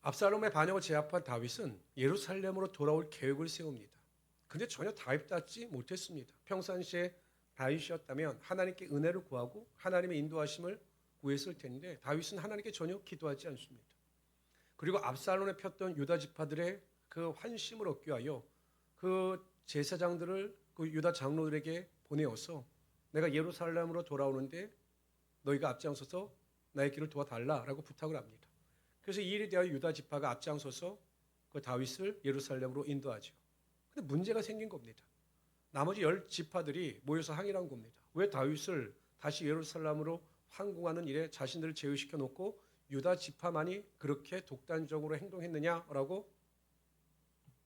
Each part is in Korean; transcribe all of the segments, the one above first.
압살롬의 반역을 제압한 다윗은 예루살렘으로 돌아올 계획을 세웁니다. 근데 전혀 다윗답지 못했습니다. 평상시에 다윗이었다면 하나님께 은혜를 구하고 하나님의 인도하심을 구했을 텐데 다윗은 하나님께 전혀 기도하지 않습니다. 그리고 압살롬에 폈던 유다 지파들의 그 환심을 얻기 위하여 그 제사장들을 그 유다 장로들에게 보내어서 내가 예루살렘으로 돌아오는데 너희가 앞장서서 나의 길을 도와달라라고 부탁을 합니다. 그래서 이 일에 대하여 유다 지파가 앞장서서 그 다윗을 예루살렘으로 인도하죠. 근데 문제가 생긴 겁니다. 나머지 10지파들이 모여서 항의를 한 겁니다. 왜 다윗을 다시 예루살렘으로 환궁하는 일에 자신들을 제외시켜 놓고 유다 지파만이 그렇게 독단적으로 행동했느냐라고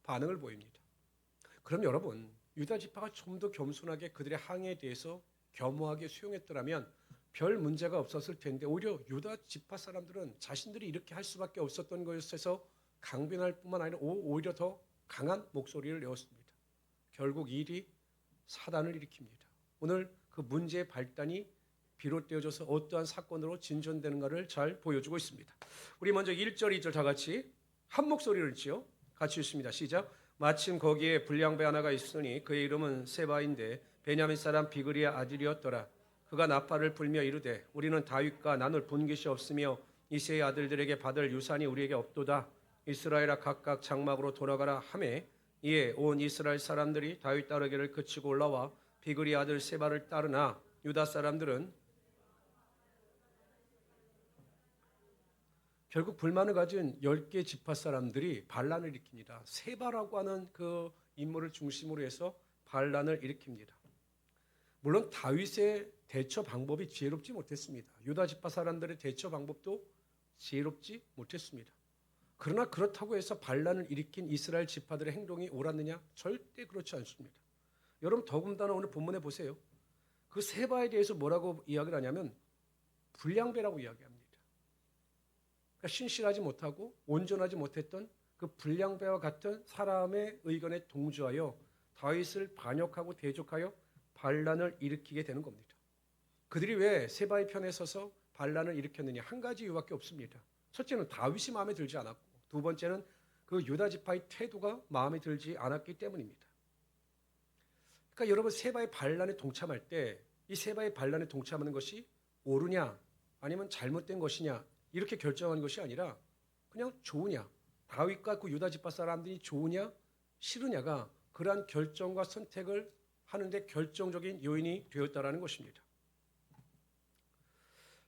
반응을 보입니다. 그럼 여러분, 유다 지파가 좀 더 겸손하게 그들의 항의에 대해서 겸허하게 수용했더라면 별 문제가 없었을 텐데 오히려 유다 지파 사람들은 자신들이 이렇게 할 수밖에 없었던 것에서 강변할 뿐만 아니라 오히려 더 강한 목소리를 내었습니다. 결국 이 일이 사단을 일으킵니다. 오늘 그 문제의 발단이 비롯되어져서 어떠한 사건으로 진전되는가를 잘 보여주고 있습니다. 우리 먼저 1절, 2절 다 같이 한 목소리를 읽지요. 같이 읽습니다. 시작. 마침 거기에 불량배 하나가 있으니 그의 이름은 세바인데 베냐민 사람 비그리의 아들이었더라. 그가 나팔을 불며 이르되 우리는 다윗과 나눌 본 것이 없으며 이새의 아들들에게 받을 유산이 우리에게 없도다. 이스라엘아 각각 장막으로 돌아가라 하매 이에 온 이스라엘 사람들이 다윗 따르기를 그치고 올라와 비그리 아들 세바를 따르나 유다 사람들은 결국 불만을 가진 10개 지파 사람들이 반란을 일으킵니다. 세바라고 하는 그 인물을 중심으로 해서 반란을 일으킵니다. 물론 다윗의 대처 방법이 지혜롭지 못했습니다. 유다 지파 사람들의 대처 방법도 지혜롭지 못했습니다. 그러나 그렇다고 해서 반란을 일으킨 이스라엘 지파들의 행동이 옳았느냐? 절대 그렇지 않습니다. 여러분 더군다나 오늘 본문에 보세요. 그 세바에 대해서 뭐라고 이야기를 하냐면 불량배라고 이야기합니다. 그러니까 신실하지 못하고 온전하지 못했던 그 불량배와 같은 사람의 의견에 동조하여 다윗을 반역하고 대적하여 반란을 일으키게 되는 겁니다. 그들이 왜 세바의 편에 서서 반란을 일으켰느냐? 한 가지 이유밖에 없습니다. 첫째는 다윗이 마음에 들지 않았고 두 번째는 그 유다 지파의 태도가 마음에 들지 않았기 때문입니다. 그러니까 여러분 세바의 반란에 동참할 때 이 세바의 반란에 동참하는 것이 옳으냐 아니면 잘못된 것이냐 이렇게 결정하는 것이 아니라 그냥 좋으냐 다윗과 그 유다 지파 사람들이 좋으냐 싫으냐가 그러한 결정과 선택을 하는데 결정적인 요인이 되었다라는 것입니다.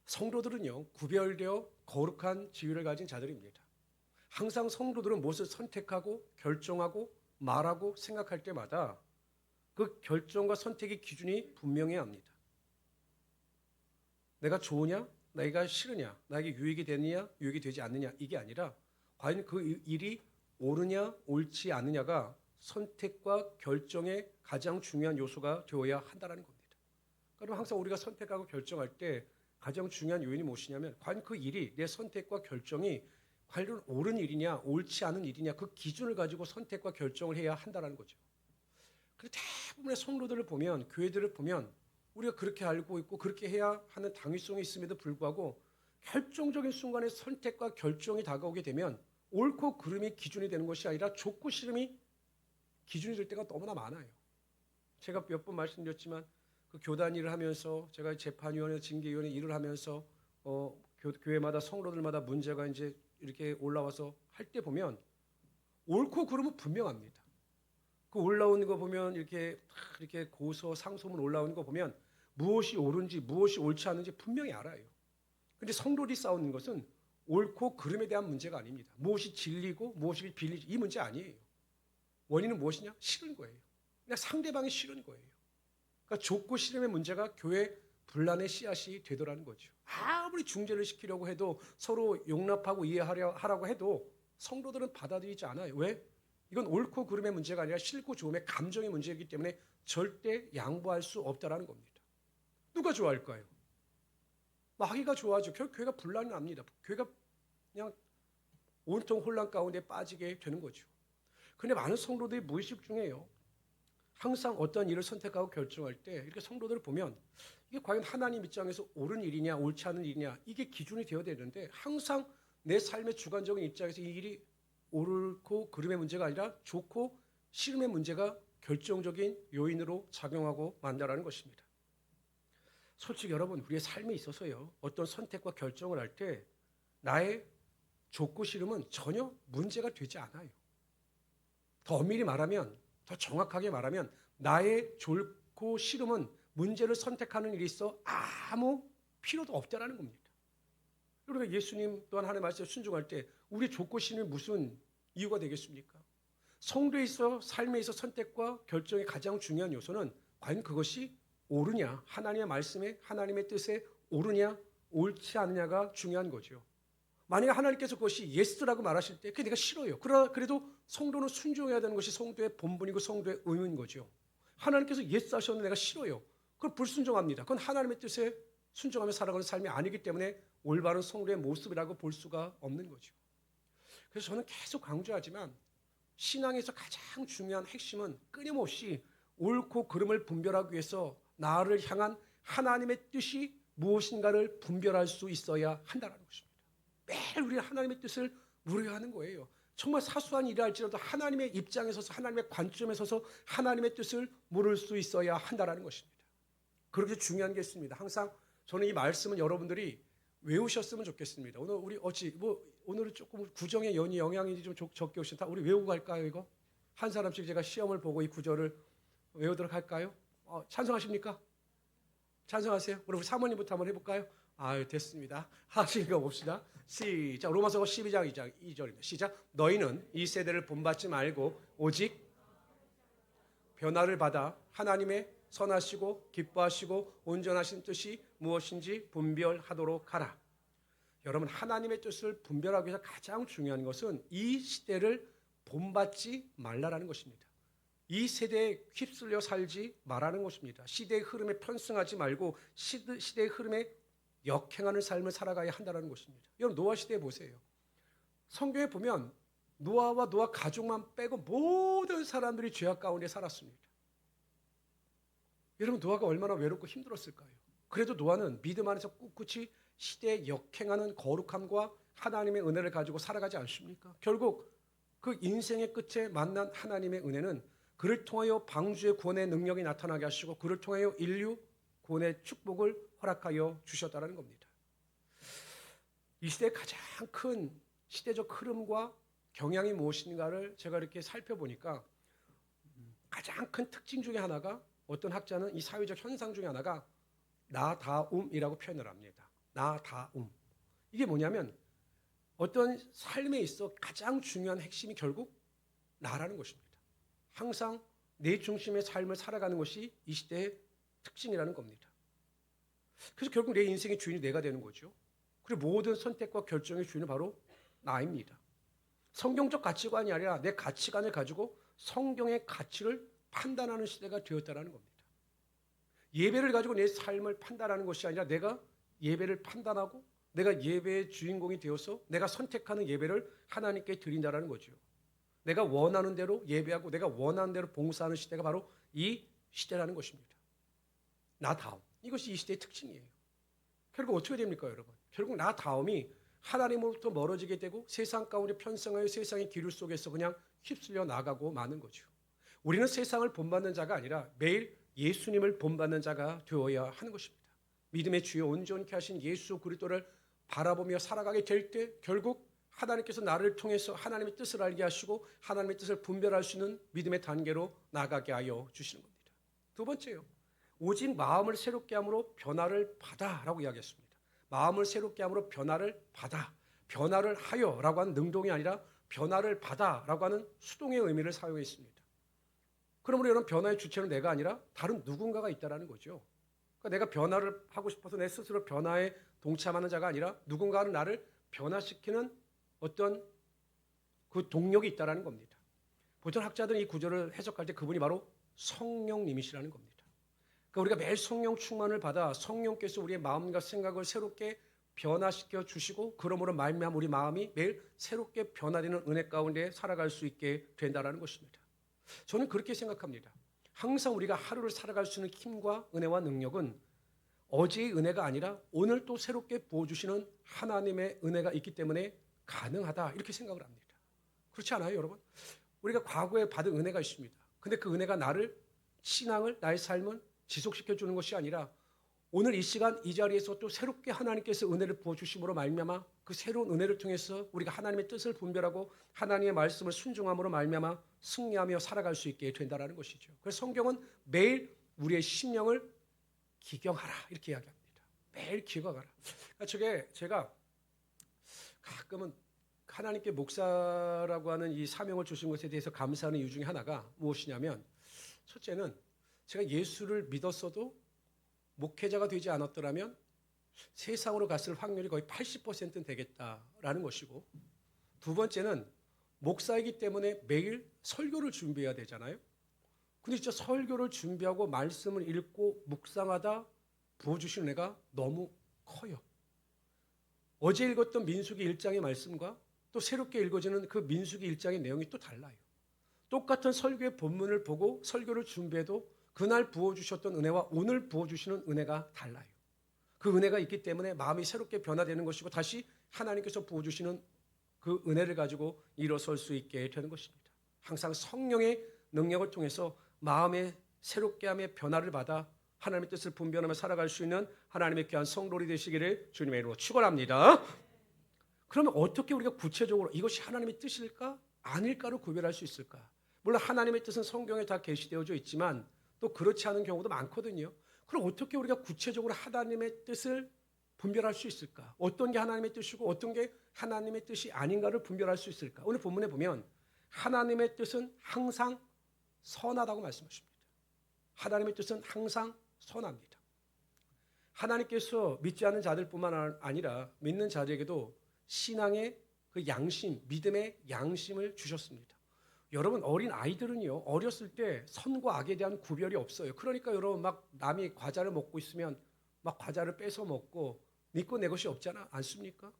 성도들은요 구별되어 거룩한 지위를 가진 자들입니다. 항상 성도들은 무엇을 선택하고 결정하고 말하고 생각할 때마다 그 결정과 선택의 기준이 분명해야 합니다. 내가 좋으냐 내가 싫으냐 나에게 유익이 되느냐 유익이 되지 않느냐 이게 아니라 과연 그 일이 옳으냐 옳지 않느냐가 선택과 결정의 가장 중요한 요소가 되어야 한다는 겁니다. 그럼 항상 우리가 선택하고 결정할 때 가장 중요한 요인이 무엇이냐면 과연 그 일이 내 선택과 결정이 과연 옳은 일이냐 옳지 않은 일이냐 그 기준을 가지고 선택과 결정을 해야 한다는 거죠. 그래서 대부분의 성도들을 보면 교회들을 보면 우리가 그렇게 알고 있고 그렇게 해야 하는 당위성이 있음에도 불구하고 결정적인 순간에 선택과 결정이 다가오게 되면 옳고 그름이 기준이 되는 것이 아니라 좋고 싫음이 기준이 될 때가 너무나 많아요. 제가 몇 번 말씀드렸지만 그 교단 일을 하면서 제가 재판위원회, 징계위원회 일을 하면서 교회마다 성도들마다 문제가 이제 이렇게 올라와서 할 때 보면 옳고 그름은 분명합니다. 그 올라오는 거 보면 이렇게 고소, 상소문 올라오는 거 보면 무엇이 옳은지 무엇이 옳지 않은지 분명히 알아요. 그런데 성도들이 싸우는 것은 옳고 그름에 대한 문제가 아닙니다. 무엇이 진리고 무엇이 비리지 이 문제 아니에요. 원인은 무엇이냐? 싫은 거예요. 그냥 상대방이 싫은 거예요. 그러니까 좋고 싫음의 문제가 교회 분란의 씨앗이 되더라는 거죠. 아무리 중재를 시키려고 해도 서로 용납하고 이해하라고 해도 성도들은 받아들이지 않아요. 왜? 이건 옳고 그름의 문제가 아니라 싫고 좋음의 감정의 문제이기 때문에 절대 양보할 수 없다라는 겁니다. 누가 좋아할까요? 마귀가 좋아하죠. 교회가 분란이 납니다. 교회가 그냥 온통 혼란 가운데 빠지게 되는 거죠. 그런데 많은 성도들이 무의식 중에요. 항상 어떤 일을 선택하고 결정할 때 이렇게 성도들을 보면 이게 과연 하나님 입장에서 옳은 일이냐 옳지 않은 일이냐 이게 기준이 되어야 되는데 항상 내 삶의 주관적인 입장에서 이 일이 옳고 그름의 문제가 아니라 좋고 싫음의 문제가 결정적인 요인으로 작용하고 만다라는 것입니다. 솔직히 여러분, 우리의 삶에 있어서요, 어떤 선택과 결정을 할 때 나의 좋고 싫음은 전혀 문제가 되지 않아요. 더 엄밀히 말하면, 더 정확하게 말하면 나의 좋고 싫음은 문제를 선택하는 일이 있어 아무 필요도 없다라는 겁니다. 그러니까 예수님 또한 하나님의 말씀에 순종할 때 우리 좋고 싫음이 무슨 이유가 되겠습니까? 성도에 있어 삶에 있어 선택과 결정의 가장 중요한 요소는 과연 그것이 옳으냐, 하나님의 말씀에 하나님의 뜻에 옳으냐 옳지 않느냐가 중요한 거죠. 만약에 하나님께서 그것이 예스라고 말하실 때 그게 내가 싫어요. 그래도 성도는 순종해야 되는 것이 성도의 본분이고 성도의 의무인 거죠. 하나님께서 예스 하셨는데 내가 싫어요. 그건 불순종합니다. 그건 하나님의 뜻에 순종하며 살아가는 삶이 아니기 때문에 올바른 성도의 모습이라고 볼 수가 없는 거죠. 그래서 저는 계속 강조하지만 신앙에서 가장 중요한 핵심은 끊임없이 옳고 그름을 분별하기 위해서 나를 향한 하나님의 뜻이 무엇인가를 분별할 수 있어야 한다는 것입니다. 매일 우리는 하나님의 뜻을 물어야 하는 거예요. 정말 사소한 일이 할지라도 하나님의 입장에 서서 하나님의 관점에 서서 하나님의 뜻을 물을 수 있어야 한다는 것입니다. 그렇게 중요한 게 있습니다. 항상 저는 이 말씀은 여러분들이 외우셨으면 좋겠습니다. 오늘 우리 오늘은 조금 구정의 영향이 좀 적게 오신다. 우리 외우고 갈까요, 이거? 한 사람씩 제가 시험을 보고 이 구절을 외우도록 할까요? 찬성하십니까? 찬성하세요? 그럼 우리 사모님부터 한번 해볼까요? 아유, 됐습니다. 하나씩 읽어봅시다. 시작. 로마서 12장 2절입니다. 시작. 너희는 이 세대를 본받지 말고 오직 변화를 받아 하나님의 선하시고 기뻐하시고 온전하신 뜻이 무엇인지 분별하도록 하라. 여러분, 하나님의 뜻을 분별하기 위해서 가장 중요한 것은 이 시대를 본받지 말라라는 것입니다. 이 세대에 휩쓸려 살지 말라는 것입니다. 시대의 흐름에 편승하지 말고 시대의 흐름에 역행하는 삶을 살아가야 한다는 것입니다. 여러분, 노아 시대에 보세요. 성경에 보면 노아와 노아 가족만 빼고 모든 사람들이 죄악 가운데 살았습니다. 여러분, 노아가 얼마나 외롭고 힘들었을까요? 그래도 노아는 믿음 안에서 꿋꿋이 시대에 역행하는 거룩함과 하나님의 은혜를 가지고 살아가지 않습니까? 결국 그 인생의 끝에 만난 하나님의 은혜는 그를 통하여 방주의 구원의 능력이 나타나게 하시고 그를 통하여 인류 구원의 축복을 허락하여 주셨다는 겁니다. 이 시대의 가장 큰 시대적 흐름과 경향이 무엇인가를 제가 이렇게 살펴보니까 가장 큰 특징 중에 하나가, 어떤 학자는 이 사회적 현상 중에 하나가 나다움이라고 표현을 합니다. 나다움. 이게 뭐냐면 어떤 삶에 있어 가장 중요한 핵심이 결국 나라는 것입니다. 항상 내 중심의 삶을 살아가는 것이 이 시대의 특징이라는 겁니다. 그래서 결국 내 인생의 주인이 내가 되는 거죠. 그리고 모든 선택과 결정의 주인은 바로 나입니다. 성경적 가치관이 아니라 내 가치관을 가지고 성경의 가치를 판단하는 시대가 되었다는 겁니다. 예배를 가지고 내 삶을 판단하는 것이 아니라 내가 예배를 판단하고 내가 예배의 주인공이 되어서 내가 선택하는 예배를 하나님께 드린다는 거죠. 내가 원하는 대로 예배하고 내가 원하는 대로 봉사하는 시대가 바로 이 시대라는 것입니다. 나다움. 이것이 이 시대의 특징이에요. 결국 어떻게 됩니까, 여러분? 결국 나다움이 하나님으로부터 멀어지게 되고 세상 가운데 편성하여 세상의 기류 속에서 그냥 휩쓸려 나가고 마는 거죠. 우리는 세상을 본받는 자가 아니라 매일 예수님을 본받는 자가 되어야 하는 것입니다. 믿음의 주요 온전케 하신 예수 그리스도를 바라보며 살아가게 될 때 결국 하나님께서 나를 통해서 하나님의 뜻을 알게 하시고 하나님의 뜻을 분별할 수 있는 믿음의 단계로 나가게 하여 주시는 겁니다. 두 번째요. 오직 마음을 새롭게 함으로 변화를 받아라고 이야기했습니다. 마음을 새롭게 함으로 변화를 받아. 변화를 하여라고 하는 능동이 아니라 변화를 받아라고 하는 수동의 의미를 사용했습니다. 그러므로 여러분, 변화의 주체는 내가 아니라 다른 누군가가 있다는 거죠. 그러니까 내가 변화를 하고 싶어서 내 스스로 변화에 동참하는 자가 아니라 누군가는 나를 변화시키는 어떤 그 동력이 있다는 겁니다. 보통 학자들은 이 구절을 해석할 때 그분이 바로 성령님이시라는 겁니다. 그러니까 우리가 매일 성령 충만을 받아 성령께서 우리의 마음과 생각을 새롭게 변화시켜 주시고 그러므로 말미암아 우리 마음이 매일 새롭게 변화되는 은혜 가운데 살아갈 수 있게 된다는 것입니다. 저는 그렇게 생각합니다. 항상 우리가 하루를 살아갈 수 있는 힘과 은혜와 능력은 어제의 은혜가 아니라 오늘 또 새롭게 부어주시는 하나님의 은혜가 있기 때문에 가능하다 이렇게 생각을 합니다. 그렇지 않아요, 여러분? 우리가 과거에 받은 은혜가 있습니다. 근데 그 은혜가 나를 신앙을 나의 삶을 지속시켜 주는 것이 아니라 오늘 이 시간 이 자리에서 또 새롭게 하나님께서 은혜를 부어 주심으로 말미암아 그 새로운 은혜를 통해서 우리가 하나님의 뜻을 분별하고 하나님의 말씀을 순종함으로 말미암아 승리하며 살아갈 수 있게 된다라는 것이죠. 그래서 성경은 매일 우리의 심령을 기경하라 이렇게 이야기합니다. 매일 기경하라. 그러니까 제가 가끔은 하나님께 목사라고 하는 이 사명을 주신 것에 대해서 감사하는 이유 중에 하나가 무엇이냐면 첫째는 제가 예수를 믿었어도 목회자가 되지 않았더라면 세상으로 갔을 확률이 거의 80%는 되겠다라는 것이고 두 번째는 목사이기 때문에 매일 설교를 준비해야 되잖아요. 근데 진짜 설교를 준비하고 말씀을 읽고 묵상하다 부어주시는 은혜가 너무 커요. 어제 읽었던 민수기 1장의 말씀과 또 새롭게 읽어지는 그 민수기 1장의 내용이 또 달라요. 똑같은 설교의 본문을 보고 설교를 준비해도 그날 부어주셨던 은혜와 오늘 부어주시는 은혜가 달라요. 그 은혜가 있기 때문에 마음이 새롭게 변화되는 것이고 다시 하나님께서 부어주시는 그 은혜를 가지고 일어설 수 있게 되는 것입니다. 항상 성령의 능력을 통해서 마음의 새롭게 함의 변화를 받아 하나님의 뜻을 분별하며 살아갈 수 있는 하나님의 귀한 성도들이 되시기를 주님의 이름으로 축원합니다. 그러면 어떻게 우리가 구체적으로 이것이 하나님의 뜻일까 아닐까를 구별할 수 있을까? 물론 하나님의 뜻은 성경에 다 계시되어져 있지만 또 그렇지 않은 경우도 많거든요. 그럼 어떻게 우리가 구체적으로 하나님의 뜻을 분별할 수 있을까? 어떤 게 하나님의 뜻이고 어떤 게 하나님의 뜻이 아닌가를 분별할 수 있을까? 오늘 본문에 보면 하나님의 뜻은 항상 선하다고 말씀하십니다. 하나님의 뜻은 항상 선합니다. 하나님께서 믿지 않는 자들뿐만 아니라 믿는 자들에게도 신앙의 그 양심, 믿음의 양심을 주셨습니다. 여러분 어린 아이들은요 어렸을 때 선과 악에 대한 구별이 없어요. 그러니까 여러분 막 남이 과자를 먹고 있으면 막 과자를 뺏어 먹고 네 거 내 것이 없잖아 않습니까?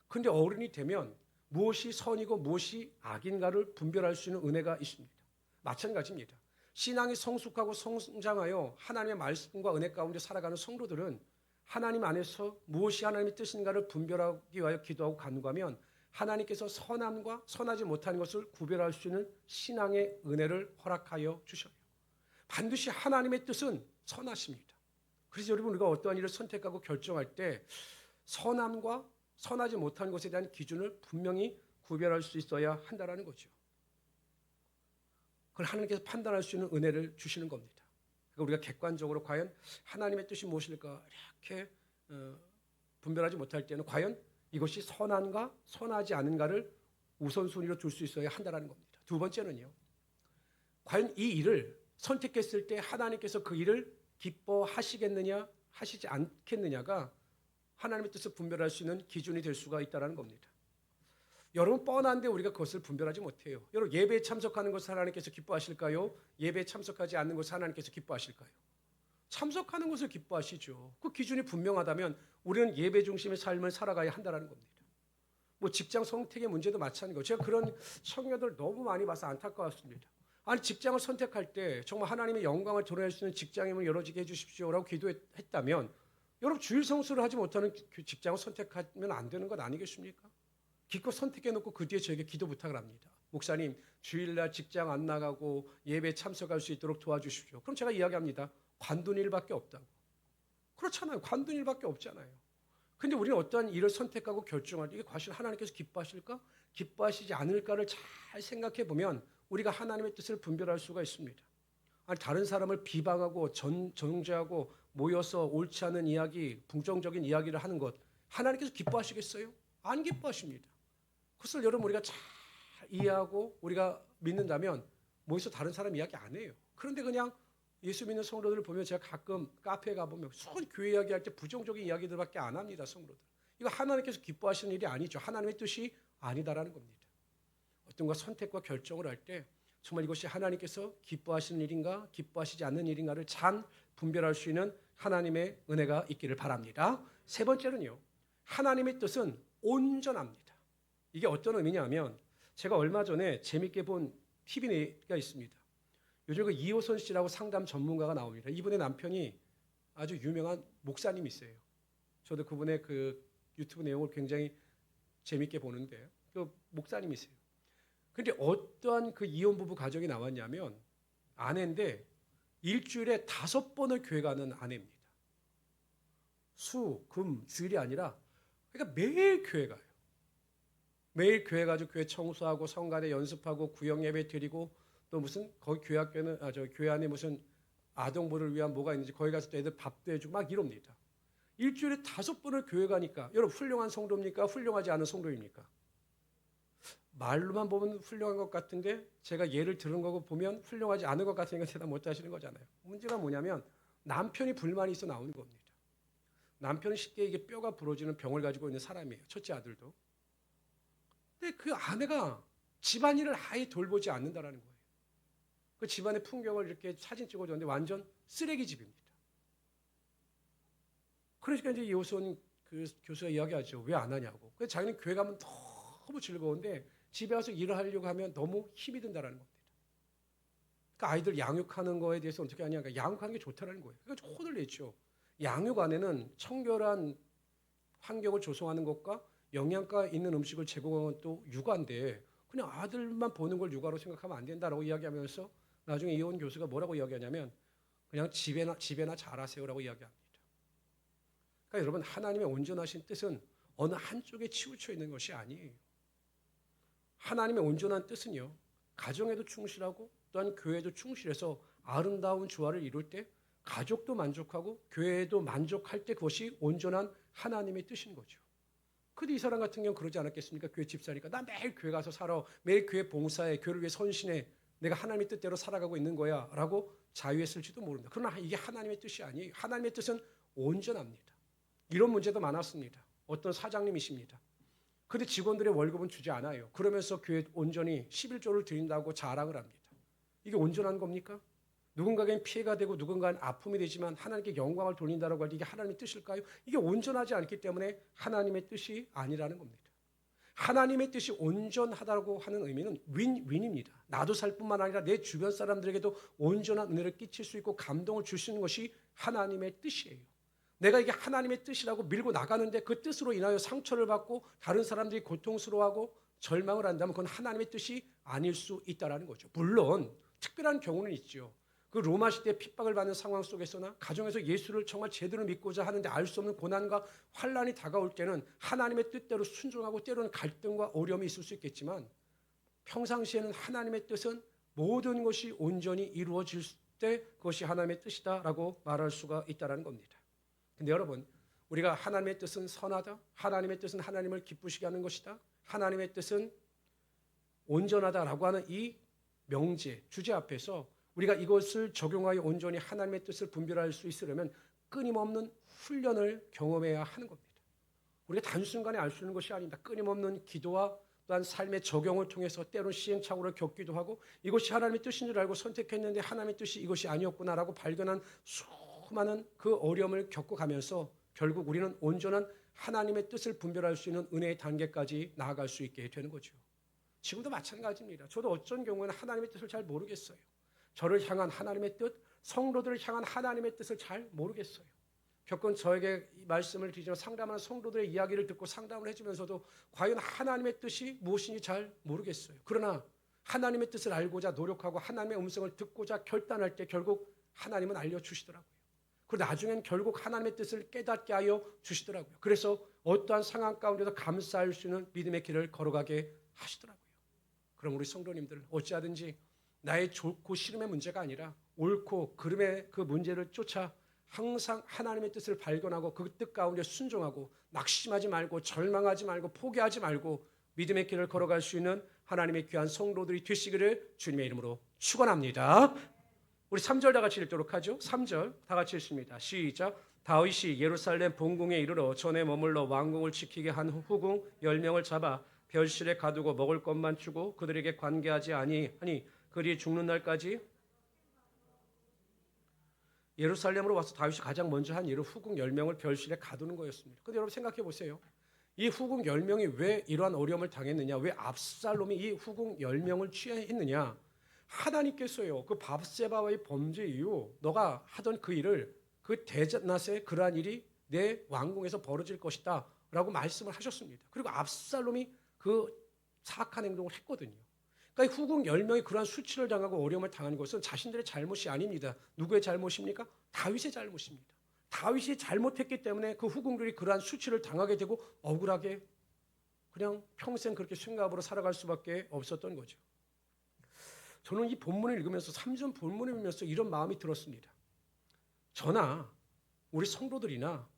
근데 어른이 되면 무엇이 선이고 무엇이 악인가를 분별할 수 있는 은혜가 있습니다. 마찬가지입니다. 신앙이 성숙하고 성장하여 하나님의 말씀과 은혜 가운데 살아가는 성도들은 하나님 안에서 무엇이 하나님의 뜻인가를 분별하기 위하여 기도하고 간구하면 하나님께서 선함과 선하지 못한 것을 구별할 수 있는 신앙의 은혜를 허락하여 주셔요. 반드시 하나님의 뜻은 선하십니다. 그래서 여러분 우리가 어떠한 일을 선택하고 결정할 때 선함과 선하지 못한 것에 대한 기준을 분명히 구별할 수 있어야 한다는 거죠. 그걸 하나님께서 판단할 수 있는 은혜를 주시는 겁니다. 그러니까 우리가 객관적으로 과연 하나님의 뜻이 무엇일까 이렇게 분별하지 못할 때는 과연 이것이 선한가 선하지 않은가를 우선순위로 둘 수 있어야 한다는 겁니다. 두 번째는요. 과연 이 일을 선택했을 때 하나님께서 그 일을 기뻐하시겠느냐 하시지 않겠느냐가 하나님의 뜻을 분별할 수 있는 기준이 될 수가 있다는 겁니다. 여러분 뻔한데 우리가 그것을 분별하지 못해요. 여러분 예배에 참석하는 것을 하나님께서 기뻐하실까요? 예배에 참석하지 않는 것을 하나님께서 기뻐하실까요? 참석하는 것을 기뻐하시죠. 그 기준이 분명하다면 우리는 예배 중심의 삶을 살아가야 한다는 겁니다. 뭐 직장 선택의 문제도 마찬가지고 제가 그런 청년들 너무 많이 봐서 안타까웠습니다. 아니 직장을 선택할 때 정말 하나님의 영광을 드러낼 수 있는 직장의 문을 열어지게 해주십시오라고 기도했다면 여러분 주일 성수를 하지 못하는 직장을 선택하면 안 되는 것 아니겠습니까? 기껏 선택해놓고 그 뒤에 저에게 기도 부탁을 합니다. 목사님 주일날 직장 안 나가고 예배에 참석할 수 있도록 도와주십시오. 그럼 제가 이야기합니다. 관둔 일밖에 없다고. 그렇잖아요. 관둔 일밖에 없잖아요. 근데 우리는 어떠한 일을 선택하고 결정할 때 이게 과연 하나님께서 기뻐하실까? 기뻐하시지 않을까를 잘 생각해 보면 우리가 하나님의 뜻을 분별할 수가 있습니다. 아니 다른 사람을 비방하고 정죄하고 모여서 옳지 않은 이야기, 부정적인 이야기를 하는 것 하나님께서 기뻐하시겠어요? 안 기뻐하십니다. 그것을 여러분 우리가 잘 이해하고 우리가 믿는다면 모여서 다른 사람 이야기 안 해요. 그런데 그냥 예수 믿는 성도들을 보면 제가 가끔 카페에 가보면 순 교회 이야기할 때 부정적인 이야기들밖에 안 합니다. 성도들. 이거 하나님께서 기뻐하시는 일이 아니죠. 하나님의 뜻이 아니다라는 겁니다. 어떤 것 선택과 결정을 할 때 정말 이것이 하나님께서 기뻐하시는 일인가 기뻐하시지 않는 일인가를 잘 분별할 수 있는 하나님의 은혜가 있기를 바랍니다. 세 번째는요. 하나님의 뜻은 온전합니다. 이게 어떤 의미냐면 제가 얼마 전에 재밌게 본 TV가 있습니다. 요즘 그 이호선 씨라고 상담 전문가가 나옵니다. 이분의 남편이 아주 유명한 목사님이 있어요. 저도 그분의 그 유튜브 내용을 굉장히 재밌게 보는데 그 목사님이세요. 근데 어떠한 그 이혼 부부 가정이 나왔냐면 아내인데 일주일에 5번을 교회 가는 아내입니다. 수, 금, 주일이 아니라 그러니까 매일 교회 가요. 매일 교회 가서 교회 청소하고 성가대 연습하고 구역 예배 드리고 또 무슨 거기 교회 학교는 저 교회 안에 무슨 아동부를 위한 뭐가 있는지 거기 가서 또 애들 밥도 해주고 막 이럽니다. 일주일에 5번을 교회 가니까 여러분 훌륭한 성도입니까? 훌륭하지 않은 성도입니까? 말로만 보면 훌륭한 것 같은데 제가 예를 들은 거고 보면 훌륭하지 않은 것 같으니까 대답 못 하시는 거잖아요. 문제가 뭐냐면 남편이 불만이 있어 나오는 겁니다. 남편은 쉽게 이게 뼈가 부러지는 병을 가지고 있는 사람이에요. 첫째 아들도. 근데 그 아내가 집안일을 아예 돌보지 않는다라는 거예요. 그 집안의 풍경을 이렇게 사진 찍어줬는데 완전 쓰레기 집입니다. 그러니까 이제 요손 그 교수가 이야기하죠. 왜 안 하냐고. 그래서 자기는 교회 가면 너무 즐거운데 집에 와서 일을 하려고 하면 너무 힘이 든다라는 겁니다. 그러니까 아이들 양육하는 거에 대해서 어떻게 하냐. 그러니까 양육하는 게 좋다라는 거예요. 그러니까 혼을 냈죠. 양육 안에는 청결한 환경을 조성하는 것과 영양가 있는 음식을 제공하는 또 육아인데 그냥 아들만 보는 걸 육아로 생각하면 안 된다라고 이야기하면서 나중에 이혼 교수가 뭐라고 이야기하냐면 그냥 집에나 잘하세요라고 이야기합니다. 그러니까 여러분 하나님의 온전하신 뜻은 어느 한쪽에 치우쳐 있는 것이 아니에요. 하나님의 온전한 뜻은요. 가정에도 충실하고 또한 교회에도 충실해서 아름다운 조화를 이룰 때 가족도 만족하고 교회도 만족할 때 그것이 온전한 하나님의 뜻인 거죠. 근데 이 사람 같은 경우는 그러지 않았겠습니까? 교회 집사니까 나 매일 교회 가서 살아. 매일 교회 봉사해. 교회를 위해 헌신해. 내가 하나님의 뜻대로 살아가고 있는 거야 라고 자유했을지도 모릅니다. 그러나 이게 하나님의 뜻이 아니에요. 하나님의 뜻은 온전합니다. 이런 문제도 많았습니다. 어떤 사장님이십니다. 근데 직원들의 월급은 주지 않아요. 그러면서 교회 온전히 11조를 드린다고 자랑을 합니다. 이게 온전한 겁니까? 누군가에겐 피해가 되고 누군가는 아픔이 되지만 하나님께 영광을 돌린다고 할 때 이게 하나님의 뜻일까요? 이게 온전하지 않기 때문에 하나님의 뜻이 아니라는 겁니다. 하나님의 뜻이 온전하다고 하는 의미는 윈윈입니다. 나도 살 뿐만 아니라 내 주변 사람들에게도 온전한 은혜를 끼칠 수 있고 감동을 줄 수 있는 것이 하나님의 뜻이에요. 내가 이게 하나님의 뜻이라고 밀고 나가는데 그 뜻으로 인하여 상처를 받고 다른 사람들이 고통스러워하고 절망을 한다면 그건 하나님의 뜻이 아닐 수 있다는 거죠. 물론 특별한 경우는 있죠. 그 로마 시대 핍박을 받는 상황 속에서나 가정에서 예수를 정말 제대로 믿고자 하는데 알 수 없는 고난과 환난이 다가올 때는 하나님의 뜻대로 순종하고 때로는 갈등과 어려움이 있을 수 있겠지만 평상시에는 하나님의 뜻은 모든 것이 온전히 이루어질 때 그것이 하나님의 뜻이다라고 말할 수가 있다는 겁니다. 근데 여러분 우리가 하나님의 뜻은 선하다. 하나님의 뜻은 하나님을 기쁘시게 하는 것이다. 하나님의 뜻은 온전하다라고 하는 이 명제, 주제 앞에서 우리가 이것을 적용하여 온전히 하나님의 뜻을 분별할 수 있으려면 끊임없는 훈련을 경험해야 하는 겁니다. 우리가 단순간에 알 수 있는 것이 아닙니다. 끊임없는 기도와 또한 삶의 적용을 통해서 때로는 시행착오를 겪기도 하고 이것이 하나님의 뜻인 줄 알고 선택했는데 하나님의 뜻이 이것이 아니었구나라고 발견한 수많은 그 어려움을 겪어가면서 결국 우리는 온전한 하나님의 뜻을 분별할 수 있는 은혜의 단계까지 나아갈 수 있게 되는 거죠. 지금도 마찬가지입니다. 저도 어쩐 경우에는 하나님의 뜻을 잘 모르겠어요. 저를 향한 하나님의 뜻, 성도들을 향한 하나님의 뜻을 잘 모르겠어요. 겪은 저에게 이 말씀을 드리지만 상담하는 성도들의 이야기를 듣고 상담을 해주면서도 과연 하나님의 뜻이 무엇인지 잘 모르겠어요. 그러나 하나님의 뜻을 알고자 노력하고 하나님의 음성을 듣고자 결단할 때 결국 하나님은 알려주시더라고요. 그리고 나중엔 결국 하나님의 뜻을 깨닫게 하여 주시더라고요. 그래서 어떠한 상황 가운데도 감사할 수 있는 믿음의 길을 걸어가게 하시더라고요. 그럼 우리 성도님들 어찌하든지 나의 좋고 싫음의 문제가 아니라 옳고 그름의 그 문제를 쫓아 항상 하나님의 뜻을 발견하고 그 뜻 가운데 순종하고 낙심하지 말고 절망하지 말고 포기하지 말고 믿음의 길을 걸어갈 수 있는 하나님의 귀한 성도들이 되시기를 주님의 이름으로 축원합니다. 우리 3절 다 같이 읽도록 하죠. 3절 다 같이 읽습니다. 시작. 다윗이 예루살렘 본궁에 이르러 전에 머물러 왕궁을 지키게 한 후궁 10명을 잡아 별실에 가두고 먹을 것만 주고 그들에게 관계하지 아니하니 그들이 죽는 날까지. 예루살렘으로 와서 다윗이 가장 먼저 한 일은 후궁 10명을 별실에 가두는 거였습니다. 근데 여러분 생각해 보세요. 이 후궁 10명이 왜 이러한 어려움을 당했느냐? 왜 압살롬이 이 후궁 10명을 취했느냐? 하나님께서요. 그 밧세바와의 범죄 이후 너가 하던 그 일을 그 대낮에 그러한 일이 내 왕궁에서 벌어질 것이다 라고 말씀을 하셨습니다. 그리고 압살롬이 그 사악한 행동을 했거든요. 그러니까 후궁 10명이 그러한 수치를 당하고 어려움을 당한 것은 자신들의 잘못이 아닙니다. 누구의 잘못입니까? 다윗의 잘못입니다. 다윗이 잘못했기 때문에 그 후궁들이 그러한 수치를 당하게 되고 억울하게 그냥 평생 그렇게 쇠갑으로 살아갈 수밖에 없었던 거죠. 저는 이 본문을 읽으면서 3전 본문을 읽으면서 이런 마음이 들었습니다. 저나 우리 성도들이나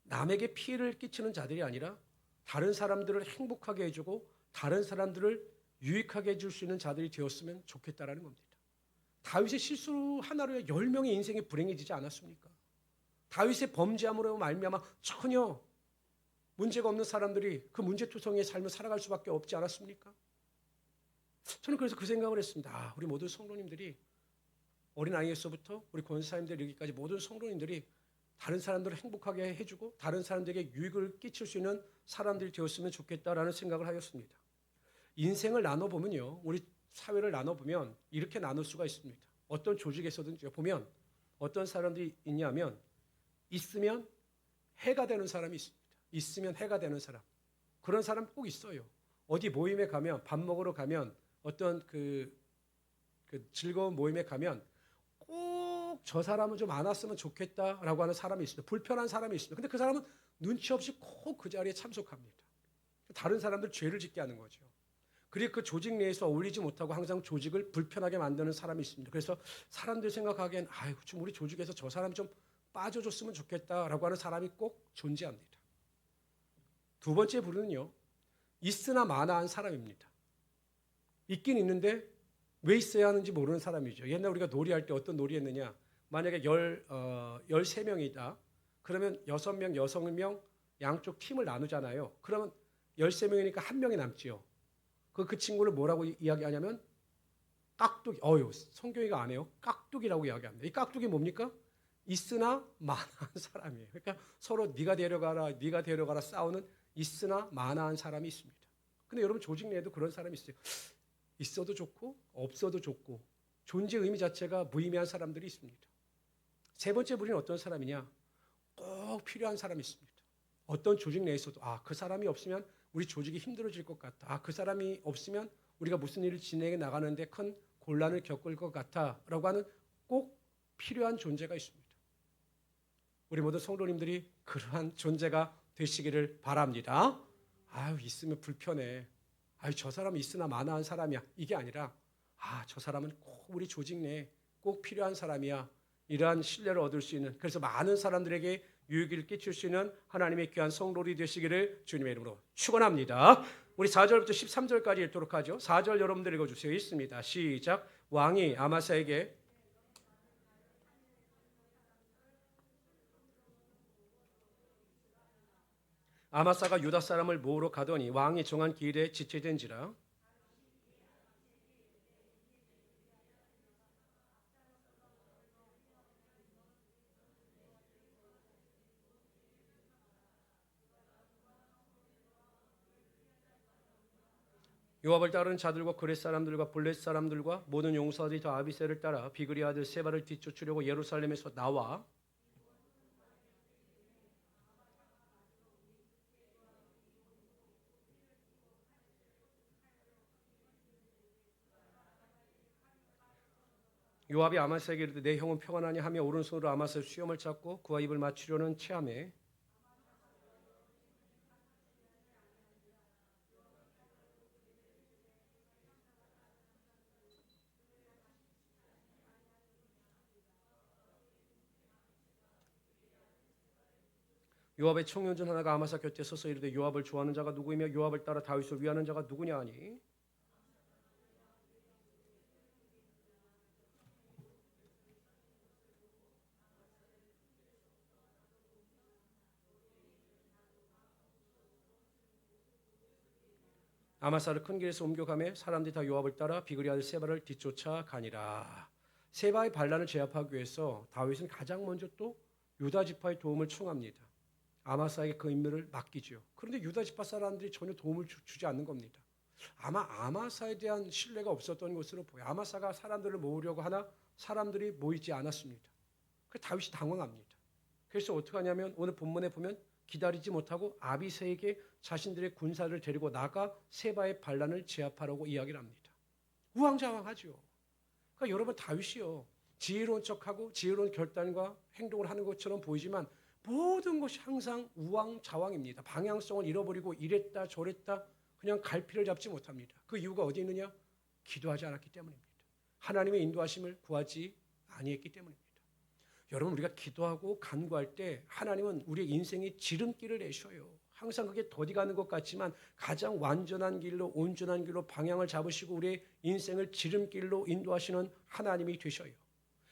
남에게 피해를 끼치는 자들이 아니라 다른 사람들을 행복하게 해주고 다른 사람들을 유익하게 해줄 수 있는 자들이 되었으면 좋겠다라는 겁니다. 다윗의 실수 하나로 10명의 인생이 불행해지지 않았습니까? 다윗의 범죄함으로 말미암아 전혀 문제가 없는 사람들이 그 문제투성이의 삶을 살아갈 수밖에 없지 않았습니까? 저는 그래서 그 생각을 했습니다. 우리 모든 성도님들이 어린아이에서부터 우리 권사님들 여기까지 모든 성도님들이 다른 사람들을 행복하게 해주고 다른 사람들에게 유익을 끼칠 수 있는 사람들이 되었으면 좋겠다라는 생각을 하였습니다. 인생을 나눠보면요. 우리 사회를 나눠보면 이렇게 나눌 수가 있습니다. 어떤 조직에서든지 보면 어떤 사람들이 있냐면 있으면 해가 되는 사람이 있습니다. 있으면 해가 되는 사람. 그런 사람 꼭 있어요. 어디 모임에 가면 밥 먹으러 가면 어떤 그 즐거운 모임에 가면 꼭 저 사람은 좀 안 왔으면 좋겠다라고 하는 사람이 있습니다. 불편한 사람이 있습니다. 근데 그 사람은 눈치 없이 꼭 그 자리에 참석합니다. 다른 사람들 죄를 짓게 하는 거죠. 그리고 그 조직 내에서 어울리지 못하고 항상 조직을 불편하게 만드는 사람이 있습니다. 그래서 사람들 생각하기엔 아이고 좀 우리 조직에서 저 사람 좀 빠져줬으면 좋겠다라고 하는 사람이 꼭 존재합니다. 두 번째 부류는요. 있으나 마나한 사람입니다. 있긴 있는데 왜 있어야 하는지 모르는 사람이죠. 옛날 우리가 놀이할 때 어떤 놀이 했느냐. 만약에 13명이다. 그러면 6명, 6명 양쪽 팀을 나누잖아요. 그러면 13명이니까 한 명이 남지요. 그 친구를 뭐라고 이야기하냐면 깍두기. 성경이가 안 해요. 깍두기라고 이야기합니다. 이 깍두기 뭡니까? 있으나 마나한 사람이에요. 그러니까 서로 네가 데려가라 싸우는 있으나 마나한 사람이 있습니다. 근데 여러분 조직 내에도 그런 사람이 있어요. 있어도 좋고 없어도 좋고 존재 의미 자체가 무의미한 사람들이 있습니다. 세 번째 부류는 어떤 사람이냐? 꼭 필요한 사람이 있습니다. 어떤 조직 내에서도 그 사람이 없으면 우리 조직이 힘들어질 것 같다. 그 사람이 없으면 우리가 무슨 일을 진행해 나가는데 큰 곤란을 겪을 것 같다라고 하는 꼭 필요한 존재가 있습니다. 우리 모든 성도님들이 그러한 존재가 되시기를 바랍니다. 있으면 불편해. 저 사람은 있으나 마나한 사람이야. 이게 아니라 저 사람은 꼭 우리 조직 내에 꼭 필요한 사람이야. 이러한 신뢰를 얻을 수 있는 그래서 많은 사람들에게 유익을 끼칠 수 있는 하나님의 귀한 성도들이 되시기를 주님의 이름으로 축원합니다. 우리 4절부터 13절까지 읽도록 하죠. 4절 여러분들 읽어주세요. 있습니다. 시작. 왕이 아마사에게 아마사가 유다 사람을 모으러 가더니 왕이 정한 길에 지체된지라. 요압을 따르는 자들과 그렛 사람들과 블렛 사람들과 모든 용사들이 다 아비새를 따라 비그리 아들 세바를 뒤쫓으려고 예루살렘에서 나와 요압이 아마사에게 이르되 내 형은 평안하냐 하며 오른손으로 아마사의 수염을 잡고 그와 입을 맞추려는 체함에 요압의 청년 중 하나가 아마사 곁에 서서 이르되 요압을 좋아하는 자가 누구이며 요압을 따라 다윗을 위하는 자가 누구냐 하니 아마사를 큰 길에서 옮겨가매 사람들이 다 요압을 따라 비그리 아들 세바를 뒤쫓아 가니라. 세바의 반란을 제압하기 위해서 다윗은 가장 먼저 또 유다 지파의 도움을 청합니다. 아마사에게 그 임무를 맡기죠. 그런데 유다 지파 사람들이 전혀 도움을 주지 않는 겁니다. 아마 아마사에 대한 신뢰가 없었던 것으로 보여. 아마사가 사람들을 모으려고 하나 사람들이 모이지 않았습니다. 그래서 다윗이 당황합니다. 그래서 어떻게 하냐면 오늘 본문에 보면 기다리지 못하고 아비새에게 자신들의 군사를 데리고 나가 세바의 반란을 제압하라고 이야기를 합니다. 우왕좌왕하죠. 그러니까 여러분 다윗이요. 지혜로운 척하고 지혜로운 결단과 행동을 하는 것처럼 보이지만 모든 것이 항상 우왕좌왕입니다. 방향성을 잃어버리고 이랬다 저랬다 그냥 갈피를 잡지 못합니다. 그 이유가 어디 있느냐? 기도하지 않았기 때문입니다. 하나님의 인도하심을 구하지 아니했기 때문입니다. 여러분 우리가 기도하고 간구할 때 하나님은 우리의 인생에 지름길을 내셔요. 항상 그게 더디 가는 것 같지만 가장 완전한 길로 온전한 길로 방향을 잡으시고 우리의 인생을 지름길로 인도하시는 하나님이 되셔요.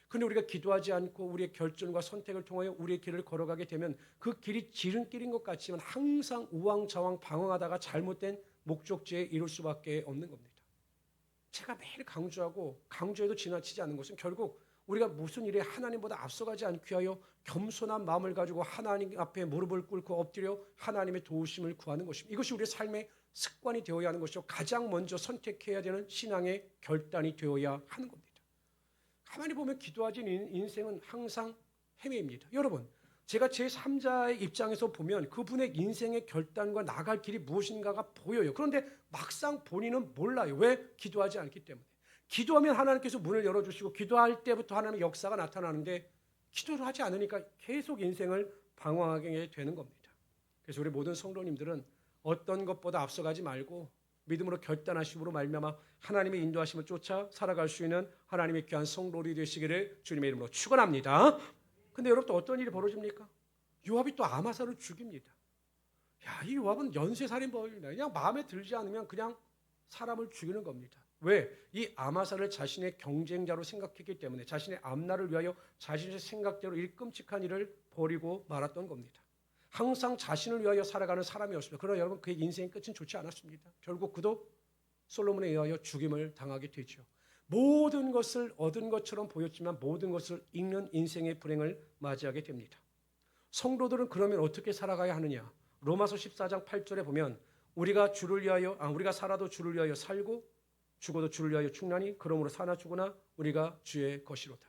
그런데 우리가 기도하지 않고 우리의 결정과 선택을 통하여 우리의 길을 걸어가게 되면 그 길이 지름길인 것 같지만 항상 우왕좌왕 방황하다가 잘못된 목적지에 이룰 수밖에 없는 겁니다. 제가 매일 강조해도 지나치지 않는 것은 결국 우리가 무슨 일에 하나님보다 앞서가지 않기 위하여 겸손한 마음을 가지고 하나님 앞에 무릎을 꿇고 엎드려 하나님의 도우심을 구하는 것입니다. 이것이 우리의 삶의 습관이 되어야 하는 것이고 가장 먼저 선택해야 되는 신앙의 결단이 되어야 하는 겁니다. 가만히 보면 기도하지 인생은 항상 헤매입니다. 여러분, 제가 제3자의 입장에서 보면 그분의 인생의 결단과 나갈 길이 무엇인가가 보여요. 그런데 막상 본인은 몰라요. 왜? 기도하지 않기 때문에. 기도하면 하나님께서 문을 열어주시고 기도할 때부터 하나님의 역사가 나타나는데 기도를 하지 않으니까 계속 인생을 방황하게 되는 겁니다. 그래서 우리 모든 성도님들은 어떤 것보다 앞서가지 말고 믿음으로 결단하심으로 말미암아 하나님의 인도하심을 쫓아 살아갈 수 있는 하나님의 귀한 성도들이 되시기를 주님의 이름으로 축원합니다. 근데 여러분 또 어떤 일이 벌어집니까? 요압이 또 아마사를 죽입니다. 야, 이 요압은 연쇄살인범입니다. 그냥 마음에 들지 않으면 그냥 사람을 죽이는 겁니다. 왜? 이 아마사를 자신의 경쟁자로 생각했기 때문에 자신의 앞날을 위하여 자신의 생각대로 이 끔찍한 일을 벌이고 말았던 겁니다. 항상 자신을 위하여 살아가는 사람이었습니다. 그러나 여러분 그의 인생의 끝은 좋지 않았습니다. 결국 그도 솔로몬에 의하여 죽임을 당하게 되죠. 모든 것을 얻은 것처럼 보였지만 모든 것을 잃는 인생의 불행을 맞이하게 됩니다. 성도들은 그러면 어떻게 살아가야 하느냐? 로마서 14장 8절에 보면 우리가 살아도 주를 위하여 살고 죽어도 주를 위하여 죽나니 그러므로 사나 죽으나 우리가 주의 것이로다.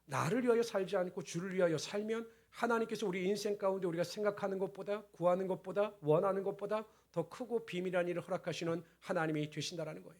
나를 위하여 살지 않고 주를 위하여 살면 하나님께서 우리 인생 가운데 우리가 생각하는 것보다 구하는 것보다 원하는 것보다 더 크고 비밀한 일을 허락하시는 하나님이 되신다라는 거예요.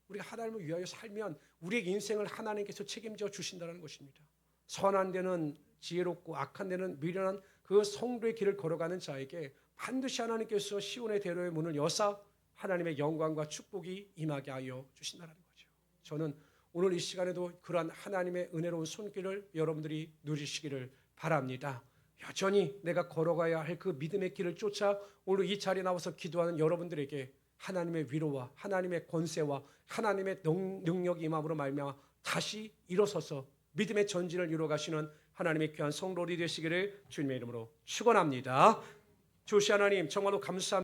우리가 하나님을 위하여 살면 우리의 인생을 하나님께서 책임져 주신다는 것입니다. 선한 데는 지혜롭고 악한 데는 미련한 그 성도의 길을 걸어가는 자에게 반드시 하나님께서 시온의 대로의 문을 여사 하나님의 영광과 축복이 임하게 하여 주신다는 거죠. 저는 오늘 이 시간에도 그러한 하나님의 은혜로운 손길을 여러분들이 누리시기를 바랍니다. 여전히 내가 걸어가야 할 그 믿음의 길을 쫓아 오늘 이 자리에 나와서 기도하는 여러분들에게 하나님의 위로와 하나님의 권세와 하나님의 능력이 임함으로 말미암아 다시 일어서서 믿음의 전진을 이루어가시는 하나님의 귀한 성도들이 되시기를 주님의 이름으로 축원합니다. 주시 하나님 정말로 감사합니다.